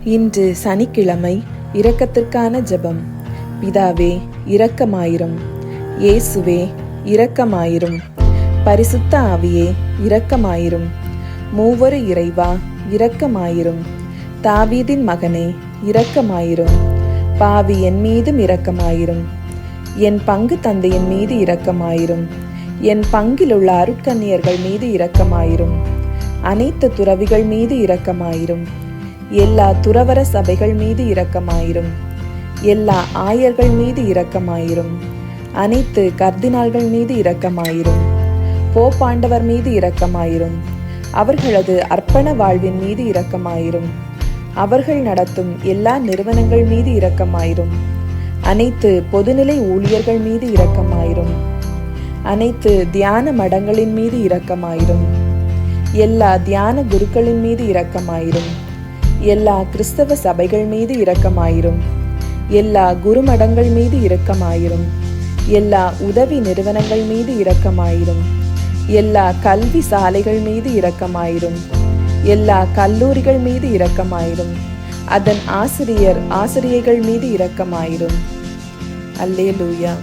இன்று சனிக்கிழமை. இரக்கத்திற்கான ஜெபம். பிதாவே இரக்கமாயிரும். இயேசுவே இரக்கமாயிரும். பரிசுத்த ஆவியே இரக்கமாயிரும். மூவரு இறைவா இரக்கமாயிரும். தாவீதின் மகனே இரக்கமாயிரும். பாவி என் மீதும் இரக்கமாயிரும். என் பங்கு தந்தையின் மீது இரக்கமாயிரும். என் பங்கிலுள்ள அருட்கன்னியர்கள் மீது இரக்கமாயிரும். அனைத்து துறவிகள் மீது இரக்கமாயிரும். எல்லா துறவர சபைகள் மீது இரக்கமாயிரும். எல்லா ஆயர்கள் மீது இரக்கமாயிரும். அனைத்து கர்தினால்கள் மீது இரக்கமாயிரும். போப்பாண்டவர் மீது இரக்கமாயிரும். அவர்களது அர்ப்பண வாழ்வின் மீது இரக்கமாயிரும். அவர்கள் நடத்தும் எல்லா நிறுவனங்கள் மீது இரக்கமாயிரும். அனைத்து பொதுநிலை ஊழியர்கள் மீது இரக்கமாயிரும். அனைத்து தியான மடங்களின் மீது இரக்கமாயிரும். எல்லா தியான குருக்களின் மீது இரக்கமாயிரும். எல்லா கிறிஸ்தவ சபைகள் மீது இரக்கமாயிரும். எல்லா குருமடங்கள் மீது இரக்கமாயிரும். எல்லா உதவி நிறுவனங்கள் மீது இரக்கமாயிரும். எல்லா கல்வி சாலைகள் மீது இரக்கமாயிரும். எல்லா கல்லூரிகள் மீது இரக்கமாயிரும். அதன் ஆசிரியைகள் மீது இரக்கமாயிரும். அல்லேலூயா.